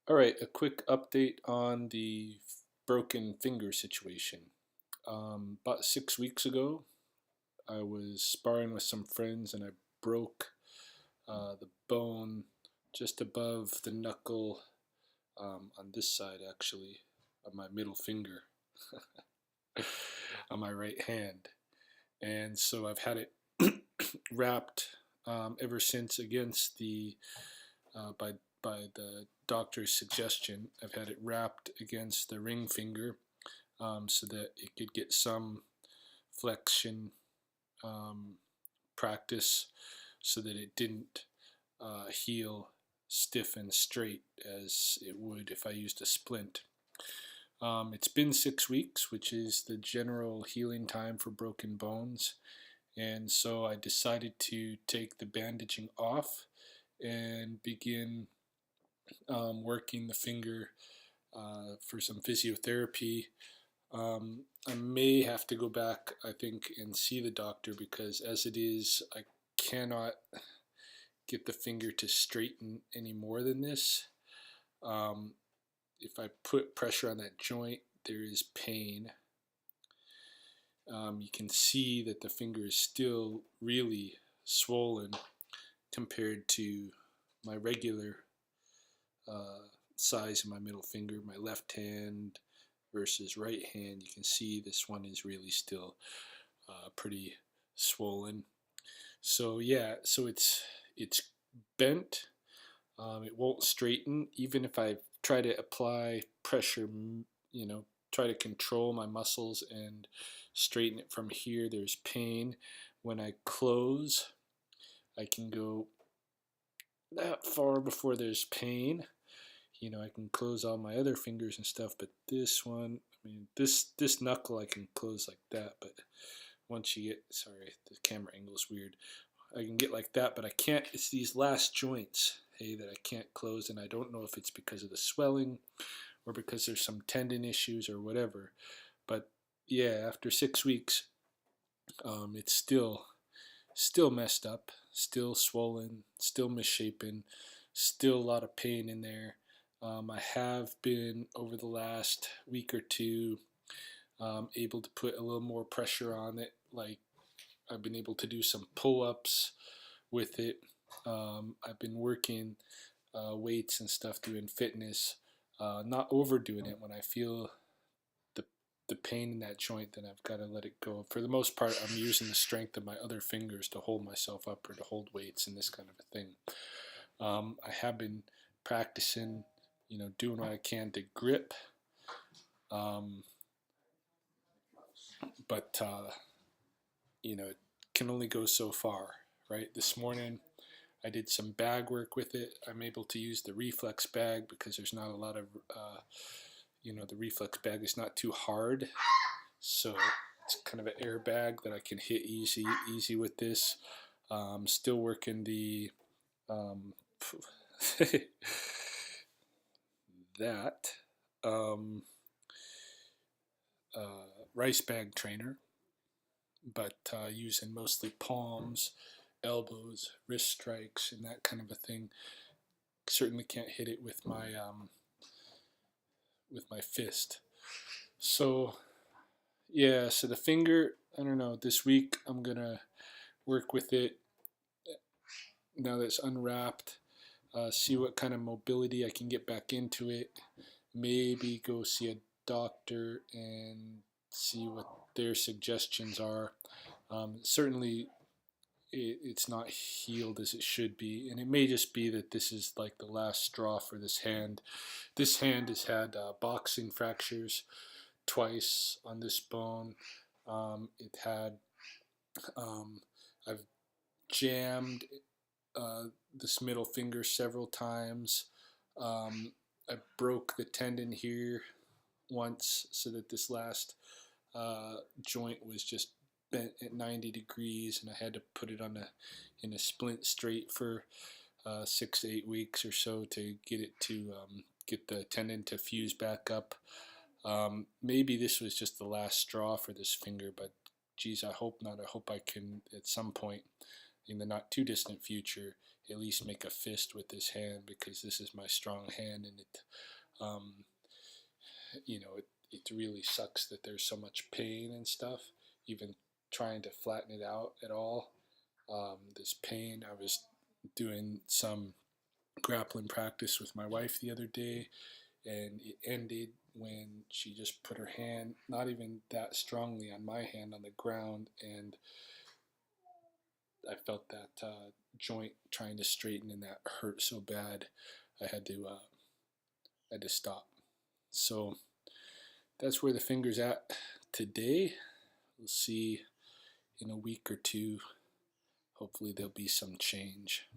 All right, a quick update on the broken finger situation. About 6 weeks ago, I was sparring with some friends and I broke the bone just above the knuckle on this side, actually, of my middle finger on my right hand. And so I've had it wrapped ever since against the by the doctor's suggestion. I've had it wrapped against the ring finger so that it could get some flexion um, practice so that it didn't heal stiff and straight as it would if I used a splint. It's been 6 weeks, which is the general healing time for broken bones, and so I decided to take the bandaging off and begin working the finger for some physiotherapy. I may have to go back, I think, and see the doctor because as it is, I cannot get the finger to straighten any more than this. Um, if I put pressure on that joint, there is pain. You can see that the finger is still really swollen compared to my regular uh, size of my middle finger, my left hand versus right hand. You can see this one is really still pretty swollen. So yeah, so it's bent. It won't straighten even if I try to apply pressure. You know, try to control my muscles and straighten it from here. There's pain. When I close, I can go that far before there's pain. You know, I can close all my other fingers and stuff, but this one, I mean, this knuckle I can close like that, but once you get, sorry, the camera angle is weird. I can get like that, but I can't, it's these last joints, hey, that I can't close, and I don't know if it's because of the swelling or because there's some tendon issues or whatever. But yeah, after 6 weeks, it's still messed up, still swollen, still misshapen, still a lot of pain in there. I have been over the last week or two able to put a little more pressure on it. Like I've been able to do some pull-ups with it. I've been working weights and stuff, doing fitness, not overdoing it. When I feel the the pain in that joint, then I've got to let it go. For the most part, I'm using the strength of my other fingers to hold myself up or to hold weights and this kind of a thing. I have been practicing, you know, doing what I can to grip, um, but you know, it can only go so far, right? This morning, I did some bag work with it. I'm able to use the reflex bag because there's not a lot of, you know, the reflex bag is not too hard, so it's kind of an air bag that I can hit easy with this. Still working the um, that um, rice bag trainer, but using mostly palms, elbows, wrist strikes, and that kind of a thing. Certainly can't hit it with my fist. So yeah, so the finger, I don't know. This week I'm gonna work with it now that it's unwrapped. See what kind of mobility I can get back into it. Maybe go see a doctor and see what their suggestions are. Certainly, it's not healed as it should be, and it may just be that this is like the last straw for this hand. This hand has had boxing fractures twice on this bone. It had um, I've jammed this middle finger several times. Um, I broke the tendon here once, so that this last joint was just bent at 90 degrees, and I had to put it on in a splint straight for 6 to 8 weeks or so to get it to get the tendon to fuse back up. Maybe this was just the last straw for this finger, but geez, I hope not. I hope I can at some point in the not too distant future at least make a fist with this hand, because this is my strong hand, and it, it really sucks that there's so much pain and stuff. Even trying to flatten it out at all, this pain. I was doing some grappling practice with my wife the other day, and it ended when she just put her hand, not even that strongly, on my hand on the ground, and I felt that joint trying to straighten, and that hurt so bad. I had to stop. So that's where the finger's at today. We'll see in a week or two. Hopefully there'll be some change.